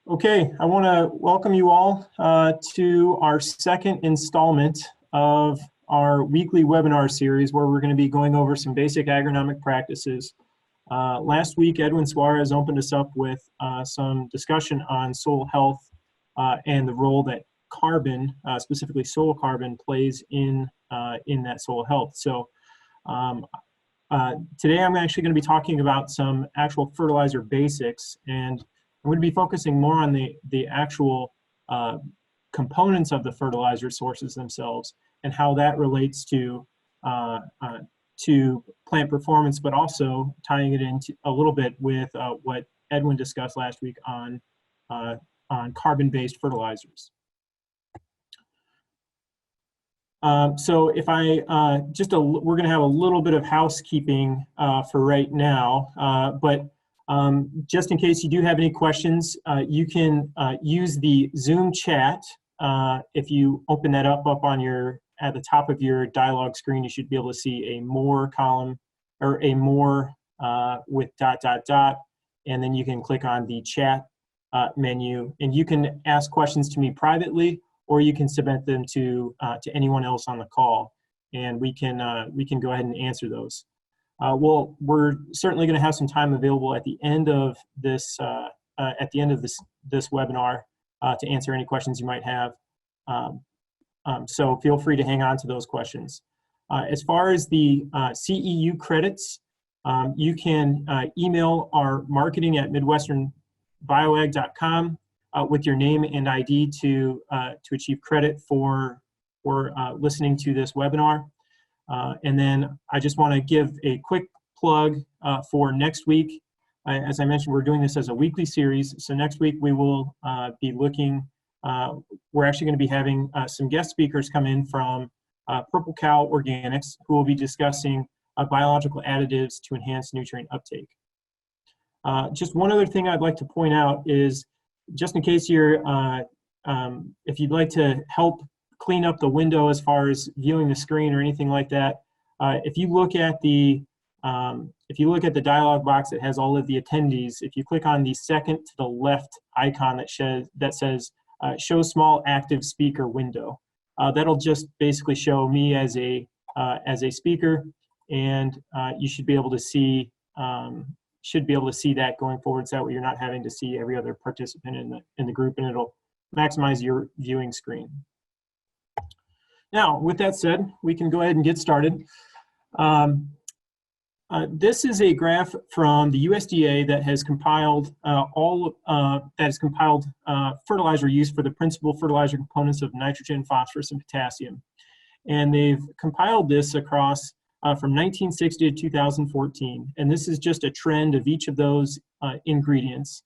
Okay, I want to welcome you all to our second installment of our weekly webinar series where we're going to be going over some basic agronomic practices. Last week, Edwin Suarez opened us up with some discussion on soil health and the role that carbon, specifically soil carbon, plays in that soil health. So today I'm actually going to be talking about some actual fertilizer basics, and I'm going to be focusing more on the actual components of the fertilizer sources themselves and how that relates to plant performance, but also tying it into a little bit with what Edwin discussed last week on carbon-based fertilizers. So if I we're going to have a little bit of housekeeping for right now, but just in case you do have any questions, you can use the Zoom chat. If you open that up on at the top of your dialog screen, you should be able to see a more column or a more with ... and then you can click on the chat menu, and you can ask questions to me privately, or you can submit them to anyone else on the call, and we can go ahead and answer those. Well, we're certainly going to have some time available at the end of this this webinar to answer any questions you might have. So feel free to hang on to those questions. As far as the CEU credits, you can email our marketing at midwesternbioag.com with your name and ID to achieve credit for listening to this webinar. And then I just want to give a quick plug for next week. As I mentioned, we're doing this as a weekly series. So next week we will be looking, we're actually going to be having some guest speakers come in from Purple Cow Organics, who will be discussing biological additives to enhance nutrient uptake. Just one other thing I'd like to point out is, just in case you're, if you'd like to help clean up the window as far as viewing the screen or anything like that, if you look at the dialog box that has all of the attendees, if you click on the second to the left icon that says show small active speaker window, that'll just basically show me as a speaker, and you should be able to see that going forward, so that way you're not having to see every other participant in the group, and it'll maximize your viewing screen. Now, with that said, we can go ahead and get started. This is a graph from the USDA that has compiled fertilizer use for the principal fertilizer components of nitrogen, phosphorus, and potassium. And they've compiled this across from 1960 to 2014. And this is just a trend of each of those ingredients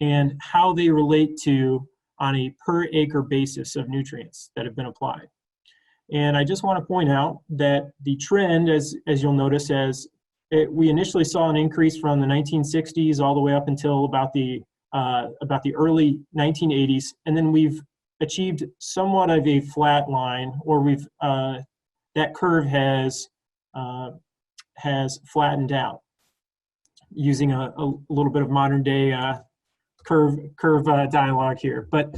and how they relate to on a per acre basis of nutrients that have been applied. And I just want to point out that the trend, as you'll notice, we initially saw an increase from the 1960s all the way up until about the early 1980s, and then we've achieved somewhat of a flat line, or that curve has flattened out, using a little bit of modern day curve dialogue here. But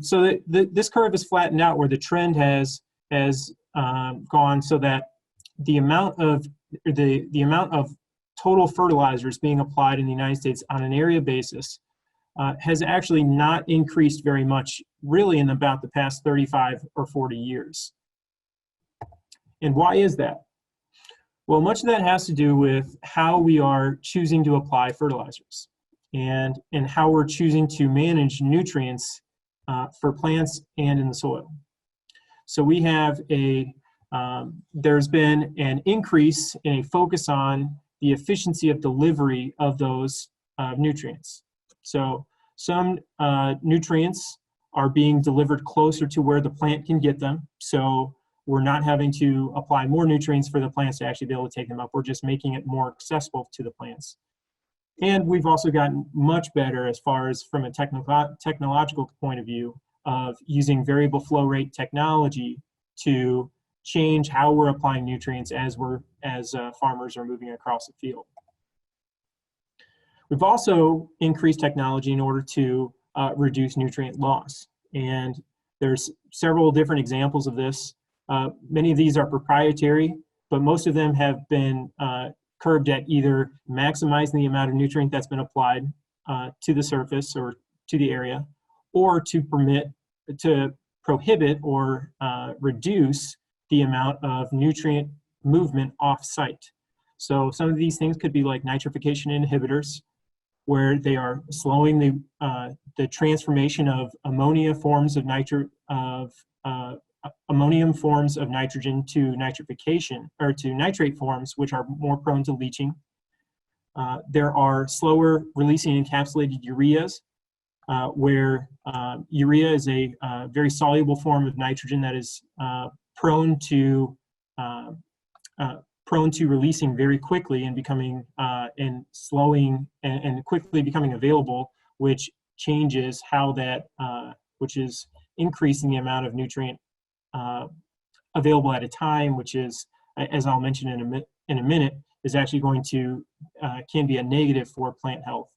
so this curve is flattened out, where the trend has gone so that the amount of total fertilizers being applied in the United States on an area basis has actually not increased very much, really, in about the past 35 or 40 years. And why is that? Well, much of that has to do with how we are choosing to apply fertilizers and how we're choosing to manage nutrients for plants and in the soil. So we have there's been an increase in a focus on the efficiency of delivery of those nutrients. So some nutrients are being delivered closer to where the plant can get them. So we're not having to apply more nutrients for the plants to actually be able to take them up. We're just making it more accessible to the plants. And we've also gotten much better as far as from a technological point of view of using variable flow rate technology to change how we're applying nutrients as farmers are moving across the field. We've also increased technology in order to reduce nutrient loss. And there's several different examples of this. Many of these are proprietary, but most of them have been curbed at either maximizing the amount of nutrient that's been applied to the surface or to the area, or to prohibit or reduce the amount of nutrient movement off-site. So some of these things could be like nitrification inhibitors, where they are slowing the transformation of ammonia forms of ammonium forms of nitrogen to nitrification, or to nitrate forms, which are more prone to leaching. There are slower releasing encapsulated ureas, where urea is a very soluble form of nitrogen that is prone to releasing very quickly and becoming and slowing and quickly becoming available, which changes how that, which is increasing the amount of nutrient available at a time, which is, as I'll mention in a minute, is actually going to, can be a negative for plant health.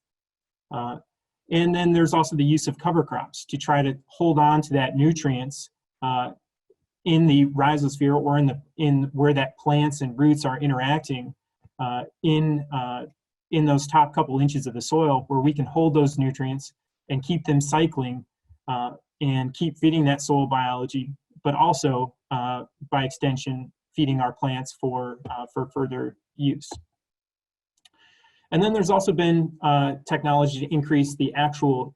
And then there's also the use of cover crops to try to hold on to that nutrients in the rhizosphere, or in where that plants and roots are interacting in those top couple inches of the soil, where we can hold those nutrients and keep them cycling and keep feeding that soil biology, but also by extension feeding our plants for further use. And then there's also been technology to increase the actual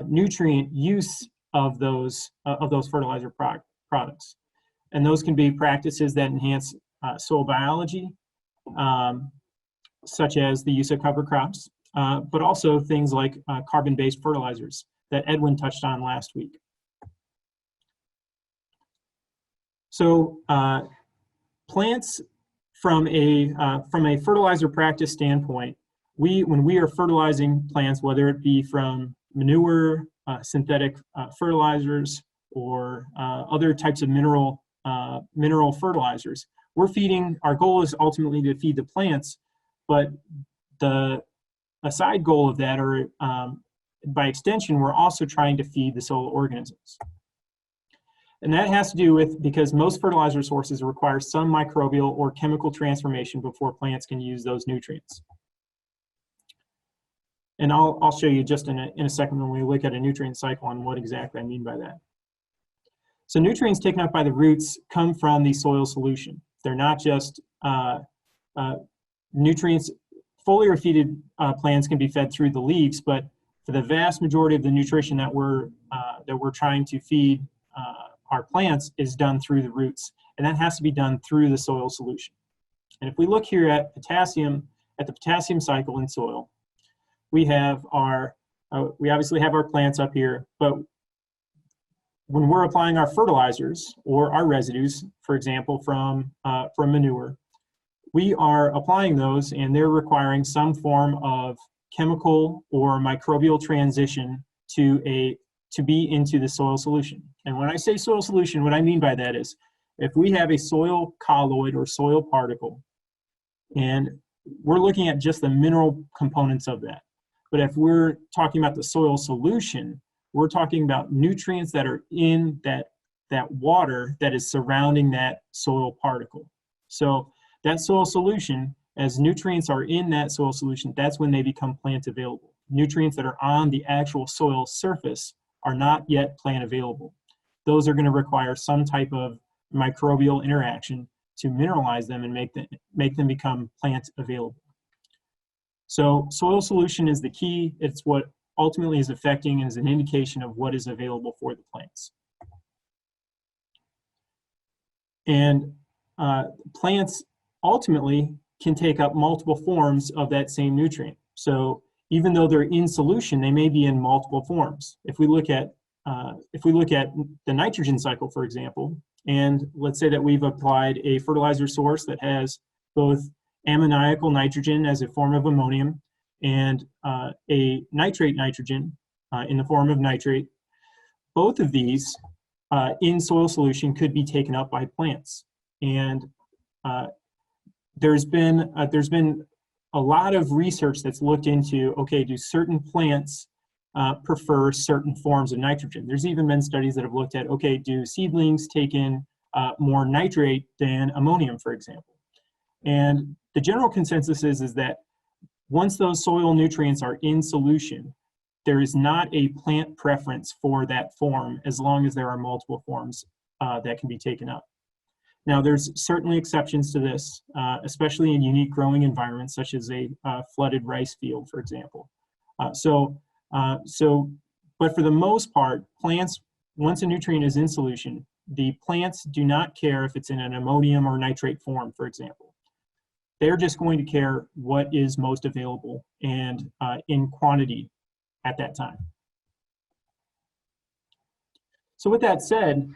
nutrient use of those fertilizer products. And those can be practices that enhance soil biology, such as the use of cover crops, but also things like carbon-based fertilizers that Edwin touched on last week. So plants, from a fertilizer practice standpoint, when we are fertilizing plants, whether it be from manure, synthetic fertilizers, or other types of mineral fertilizers, our goal is ultimately to feed the plants, but a side goal of that, or by extension, we're also trying to feed the soil organisms. And that has to do with, because most fertilizer sources require some microbial or chemical transformation before plants can use those nutrients. And I'll show you just in a second when we look at a nutrient cycle on what exactly I mean by that. So nutrients taken up by the roots come from the soil solution. They're not just nutrients. Foliar feeded plants can be fed through the leaves, but for the vast majority of the nutrition that we're trying to feed our plants is done through the roots, and that has to be done through the soil solution. And if we look here at potassium, at the potassium cycle in soil, we have we obviously have our plants up here, but when we're applying our fertilizers or our residues, for example, from manure, we are applying those, and they're requiring some form of chemical or microbial transition to be into the soil solution. And when I say soil solution, what I mean by that is, if we have a soil colloid or soil particle, and we're looking at just the mineral components of that, but if we're talking about the soil solution, we're talking about nutrients that are in that water that is surrounding that soil particle. So that soil solution, as nutrients are in that soil solution, that's when they become plant available. Nutrients that are on the actual soil surface are not yet plant available. Those are going to require some type of microbial interaction to mineralize them and make them become plant available. So soil solution is the key. It's what ultimately is affecting and is an indication of what is available for the plants. And plants ultimately can take up multiple forms of that same nutrient. So even though they're in solution, they may be in multiple forms. If we look at the nitrogen cycle, for example, and let's say that we've applied a fertilizer source that has both ammoniacal nitrogen as a form of ammonium and a nitrate nitrogen in the form of nitrate, both of these in soil solution could be taken up by plants. And there's been a lot of research that's looked into, okay, do certain plants prefer certain forms of nitrogen. There's even been studies that have looked at, okay, do seedlings take in more nitrate than ammonium, for example? And the general consensus is that once those soil nutrients are in solution, there is not a plant preference for that form as long as there are multiple forms that can be taken up. Now, there's certainly exceptions to this, especially in unique growing environments such as a flooded rice field, for example. But for the most part, plants, once a nutrient is in solution, the plants do not care if it's in an ammonium or nitrate form, for example. They're just going to care what is most available and in quantity at that time. So with that said,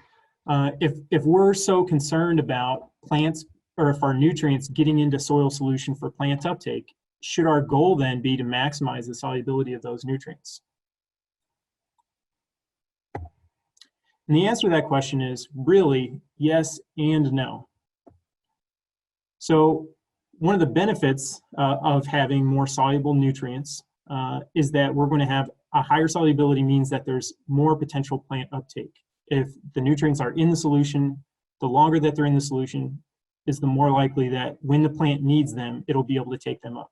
if we're so concerned about plants, or if our nutrients getting into soil solution for plant uptake, should our goal then be to maximize the solubility of those nutrients? And the answer to that question is really yes and no. So one of the benefits of having more soluble nutrients is that we're going to have a higher solubility, means that there's more potential plant uptake. If the nutrients are in the solution, the longer that they're in the solution is the more likely that when the plant needs them, it'll be able to take them up.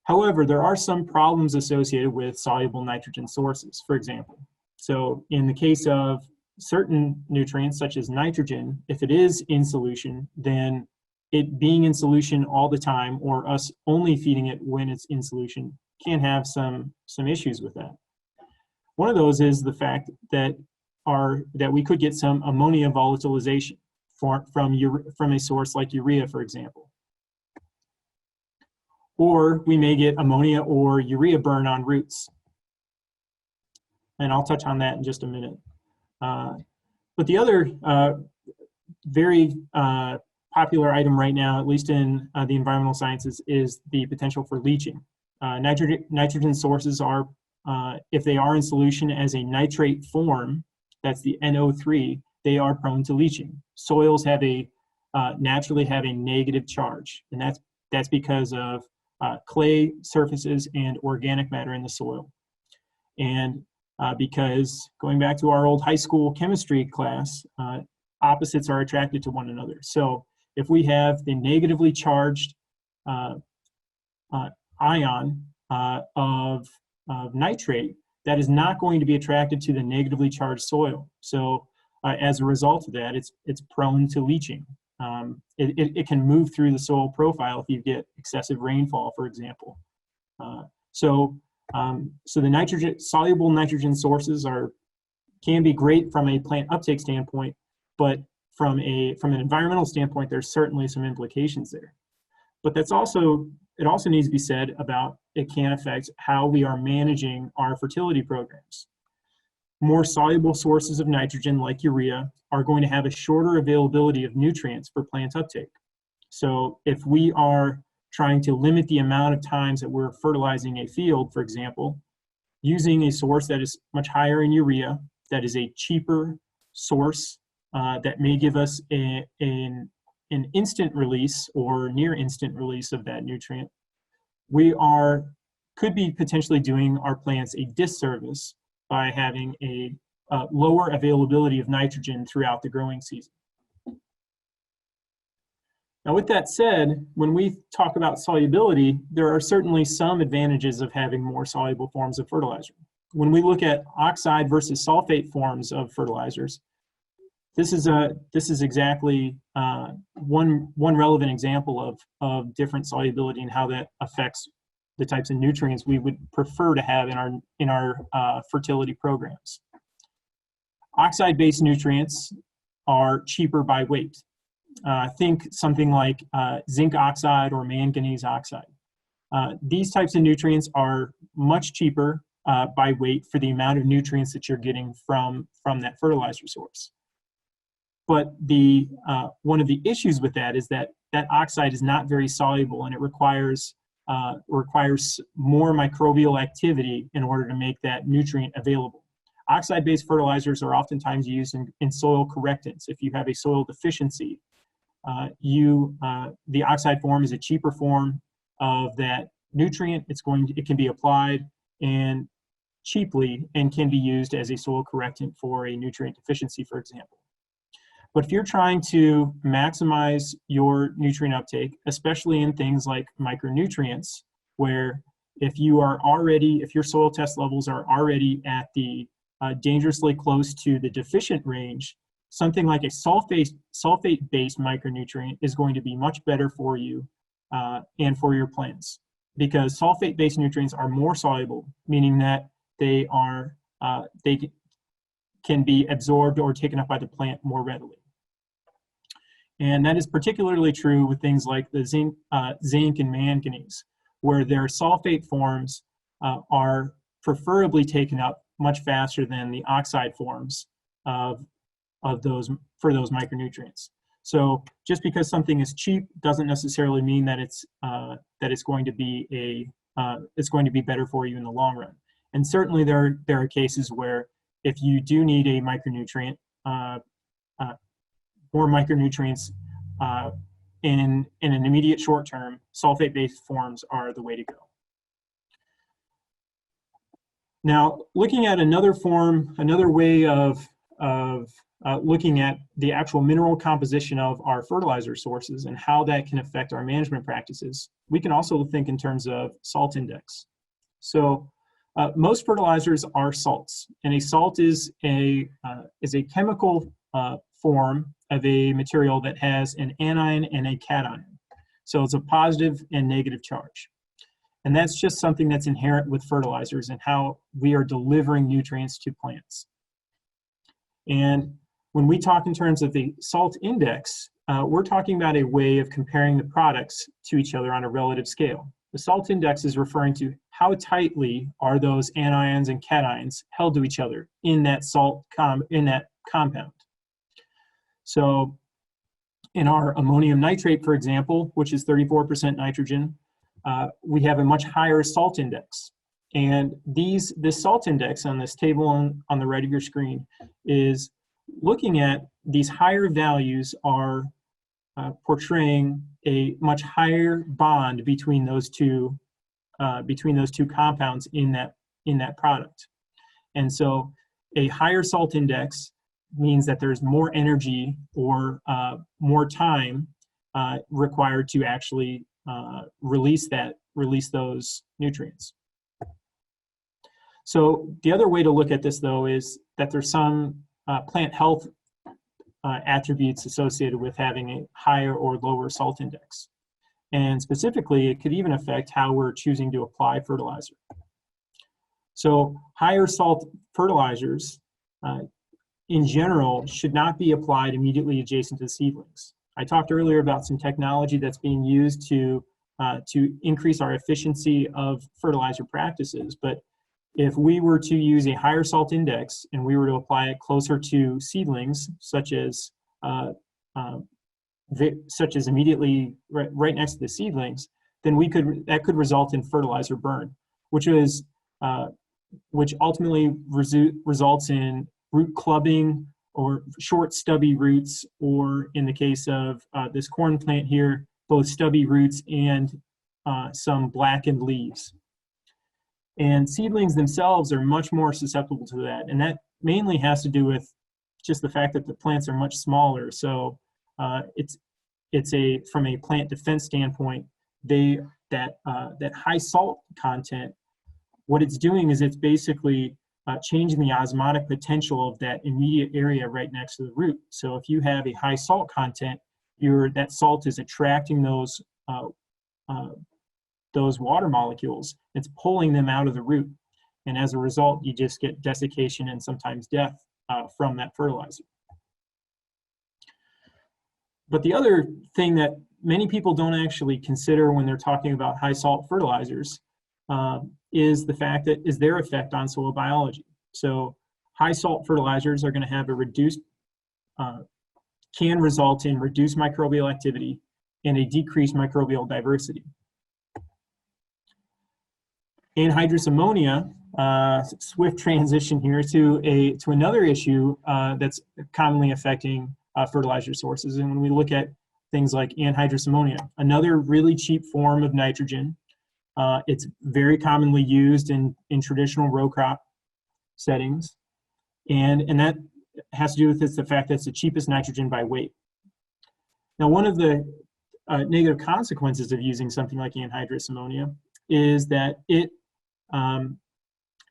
However, there are some problems associated with soluble nitrogen sources, for example. So in the case of certain nutrients, such as nitrogen, if it is in solution, then it being in solution all the time, or us only feeding it when it's in solution, can have some issues with that. One of those is the fact that we could get some ammonia volatilization from a source like urea, for example. Or we may get ammonia or urea burn on roots. And I'll touch on that in just a minute. But the other very popular item right now, at least in the environmental sciences, is the potential for leaching. Nitrogen sources are, if they are in solution as a nitrate form, that's the NO3, they are prone to leaching. Soils have naturally have a negative charge, and that's because of clay surfaces and organic matter in the soil. And because, going back to our old high school chemistry class, opposites are attracted to one another. So if we have the negatively charged ion of nitrate, that is not going to be attracted to the negatively charged soil. So as a result of that, it's prone to leaching. It can move through the soil profile if you get excessive rainfall, for example. So the soluble nitrogen sources can be great from a plant uptake standpoint, but from an environmental standpoint, there's certainly some implications there. But it also needs to be said about it can affect how we are managing our fertility programs. More soluble sources of nitrogen, like urea, are going to have a shorter availability of nutrients for plant uptake. So if we are trying to limit the amount of times that we're fertilizing a field, for example, using a source that is much higher in urea, that is a cheaper source that may give us an instant release or near instant release of that nutrient, we could be potentially doing our plants a disservice by having a lower availability of nitrogen throughout the growing season. Now, with that said, when we talk about solubility, there are certainly some advantages of having more soluble forms of fertilizer. When we look at oxide versus sulfate forms of fertilizers, this is exactly one relevant example of different solubility and how that affects the types of nutrients we would prefer to have in our fertility programs. Oxide-based nutrients are cheaper by weight. Think something like zinc oxide or manganese oxide. These types of nutrients are much cheaper by weight for the amount of nutrients that you're getting from that fertilizer source. But one of the issues with that is that oxide is not very soluble, and it requires more microbial activity in order to make that nutrient available. Oxide-based fertilizers are oftentimes used in soil correctants. If you have a soil deficiency, the oxide form is a cheaper form of that nutrient. It can be applied and cheaply and can be used as a soil correctant for a nutrient deficiency, for example. But if you're trying to maximize your nutrient uptake, especially in things like micronutrients, where if your soil test levels are already at the dangerously close to the deficient range, something like a sulfate-based micronutrient is going to be much better for you and for your plants, because sulfate-based nutrients are more soluble, meaning that they can be absorbed or taken up by the plant more readily. And that is particularly true with things like the zinc and manganese, where their sulfate forms are preferably taken up much faster than the oxide forms for those micronutrients. So just because something is cheap doesn't necessarily mean that it's going to be better for you in the long run. And certainly there are cases where if you do need a micronutrient, more micronutrients in an immediate short term, sulfate-based forms are the way to go. Now, looking at another way of looking at the actual mineral composition of our fertilizer sources and how that can affect our management practices, we can also think in terms of salt index. So most fertilizers are salts, and a salt is a chemical form of a material that has an anion and a cation. So it's a positive and negative charge. And that's just something that's inherent with fertilizers and how we are delivering nutrients to plants. And when we talk in terms of the salt index, we're talking about a way of comparing the products to each other on a relative scale. The salt index is referring to how tightly are those anions and cations held to each other in that compound. So in our ammonium nitrate, for example, which is 34% nitrogen, we have a much higher salt index. And this salt index on this table on the right of your screen is looking at these higher values are portraying a much higher bond between those two compounds in that product. And so a higher salt index means that there's more energy or more time required to actually release those nutrients. So the other way to look at this, though, is that there's some plant health attributes associated with having a higher or lower salt index. And specifically, it could even affect how we're choosing to apply fertilizer. So higher salt fertilizers in general should not be applied immediately adjacent to seedlings. I talked earlier about some technology that's being used to increase our efficiency of fertilizer practices, but if we were to use a higher salt index and we were to apply it closer to seedlings, such as immediately right next to the seedlings, then that could result in fertilizer burn, which ultimately results in root clubbing or short stubby roots, or in the case of this corn plant here, both stubby roots and some blackened leaves. And seedlings themselves are much more susceptible to that, and that mainly has to do with just the fact that the plants are much smaller. So from a plant defense standpoint, that high salt content, what it's doing is it's basically changing the osmotic potential of that immediate area right next to the root. So if you have a high salt content, that salt is attracting those water molecules. It's pulling them out of the root. And as a result, you just get desiccation and sometimes death from that fertilizer. But the other thing that many people don't actually consider when they're talking about high salt fertilizers is their effect on soil biology. So high salt fertilizers are going to have can result in reduced microbial activity and a decreased microbial diversity. Anhydrous ammonia, swift transition here to another issue that's commonly affecting fertilizer sources. And when we look at things like anhydrous ammonia, another really cheap form of nitrogen, It's very commonly used in traditional row crop settings, and that has to do with the fact that it's the cheapest nitrogen by weight. Now, one of the negative consequences of using something like anhydrous ammonia is that it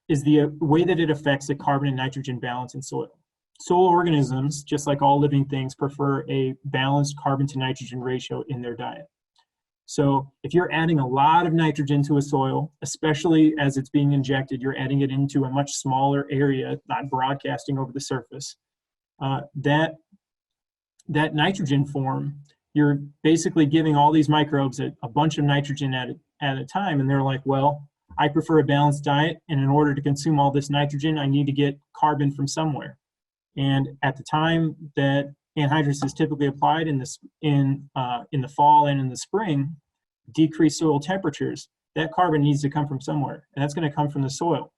is the way that it affects the carbon and nitrogen balance in soil. Soil organisms, just like all living things, prefer a balanced carbon to nitrogen ratio in their diet. So if you're adding a lot of nitrogen to a soil, especially as it's being injected, you're adding it into a much smaller area, not broadcasting over the surface, that nitrogen form, you're basically giving all these microbes a bunch of nitrogen at a time, and they're like, well, I prefer a balanced diet, and in order to consume all this nitrogen, I need to get carbon from somewhere. And at the time that anhydrous is typically applied in the fall and in the spring, decreased soil temperatures, that carbon needs to come from somewhere, and that's going to come from the soil.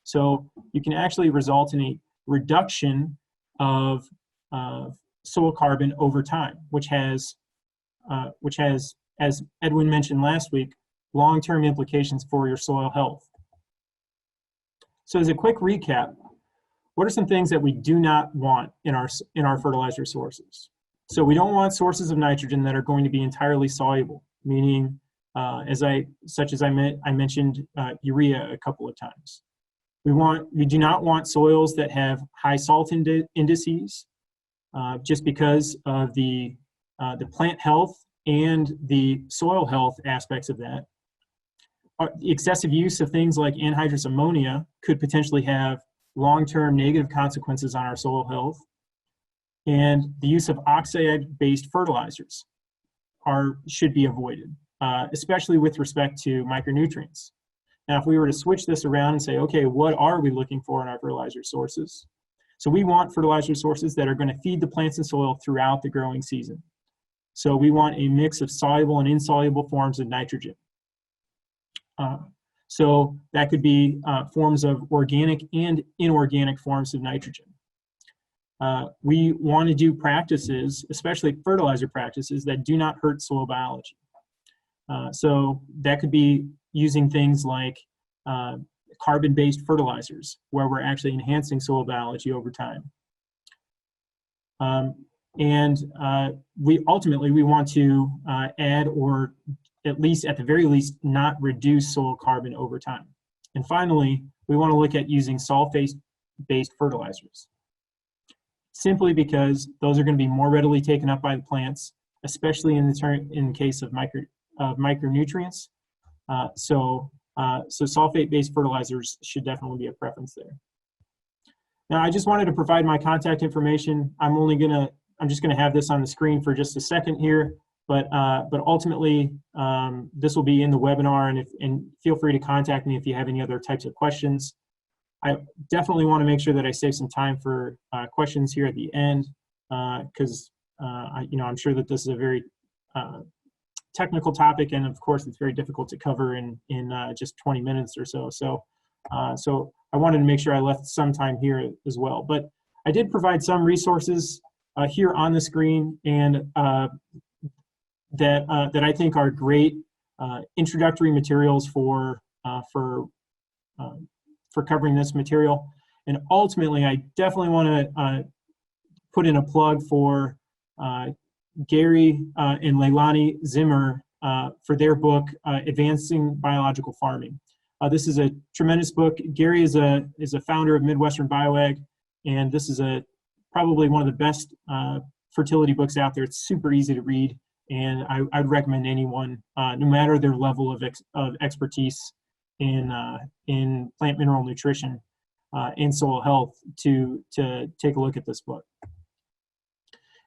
So you can actually result in a reduction of soil carbon over time, which has, as Edwin mentioned last week, long-term implications for your soil health. So as a quick recap, what are some things that we do not want in our fertilizer sources? So we don't want sources of nitrogen that are going to be entirely soluble, meaning, such as I mentioned urea a couple of times. We do not want soils that have high salt indices, just because of the plant health and the soil health aspects of that. The excessive use of things like anhydrous ammonia could potentially have long-term negative consequences on our soil health, and the use of oxide-based fertilizers should be avoided, especially with respect to micronutrients. Now, if we were to switch this around and say, okay, what are we looking for in our fertilizer sources? So we want fertilizer sources that are going to feed the plants and soil throughout the growing season. So we want a mix of soluble and insoluble forms of nitrogen. So that could be forms of organic and inorganic forms of nitrogen. We want to do practices, especially fertilizer practices, that do not hurt soil biology. So that could be using things like carbon-based fertilizers, where we're actually enhancing soil biology over time. We ultimately want to add, or at the very least, not reduce soil carbon over time. And finally, we want to look at using sulfate-based fertilizers, simply because those are going to be more readily taken up by the plants, especially in the case of micronutrients. So sulfate-based fertilizers should definitely be a preference there. Now, I just wanted to provide my contact information. I'm just gonna have this on the screen for just a second here, but ultimately this will be in the webinar, and feel free to contact me if you have any other types of questions. I definitely want to make sure that I save some time for questions here at the end, because I'm sure that this is a very technical topic, and of course it's very difficult to cover in just 20 minutes or so. So I wanted to make sure I left some time here as well. But I did provide some resources here on the screen, and that I think are great introductory materials for covering this material. And ultimately, I definitely want to put in a plug for Gary and Leilani Zimmer for their book, Advancing Biological Farming. This is a tremendous book. Gary is a founder of Midwestern BioAg, and this is probably one of the best fertility books out there. It's super easy to read, and I'd recommend anyone, no matter their level of expertise in plant mineral nutrition and soil health, to take a look at this book.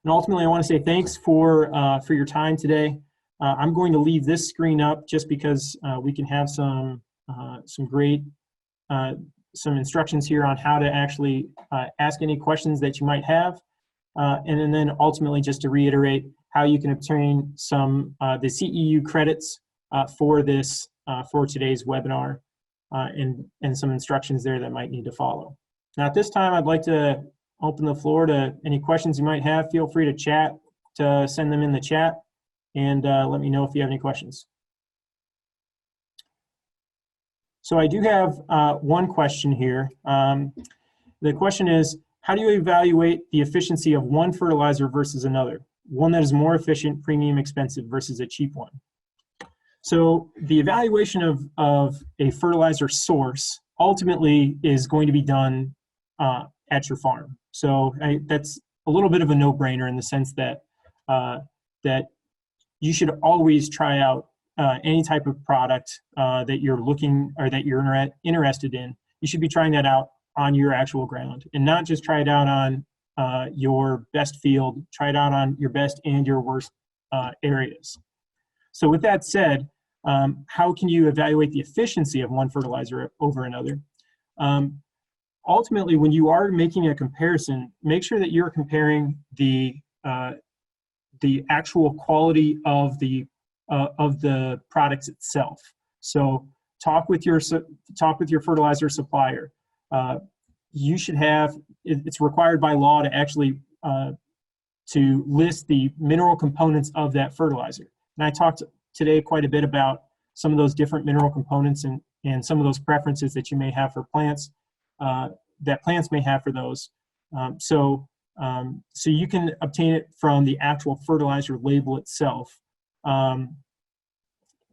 And ultimately, I want to say thanks for your time today. I'm going to leave this screen up just because we can have some great some instructions here on how to actually ask any questions that you might have, and then ultimately, just to reiterate, how you can obtain some the CEU credits for this for today's webinar, and some instructions there that might need to follow. Now, at this time, I'd like to open the floor to any questions you might have. Feel free to send them in the chat, and let me know if you have any questions. So I do have one question here. The question is, how do you evaluate the efficiency of one fertilizer versus another? One that is more efficient, premium, expensive versus a cheap one. So the evaluation of a fertilizer source ultimately is going to be done at your farm. So that's a little bit of a no-brainer in the sense that that you should always try out any type of product that you're looking or that you're interested in. You should be trying that out on your actual ground and not just try it out on your best field, try it out on your best and your worst areas. So with that said, how can you evaluate the efficiency of one fertilizer over another? Ultimately, when you are making a comparison, make sure that you're comparing the actual quality of the products itself. So talk with your fertilizer supplier. You should have, it's required by law to actually to list the mineral components of that fertilizer. And I talked today quite a bit about some of those different mineral components and some of those preferences that you may have for plants, that plants may have for those. So you can obtain it from the actual fertilizer label itself.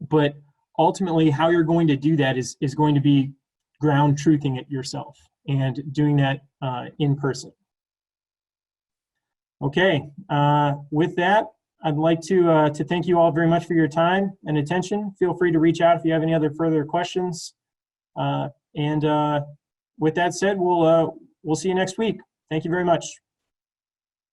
But ultimately, how you're going to do that is going to be ground truthing it yourself and doing that in person. Okay, with that, I'd like to thank you all very much for your time and attention. Feel free to reach out if you have any other further questions. And with that said, we'll see you next week. Thank you very much.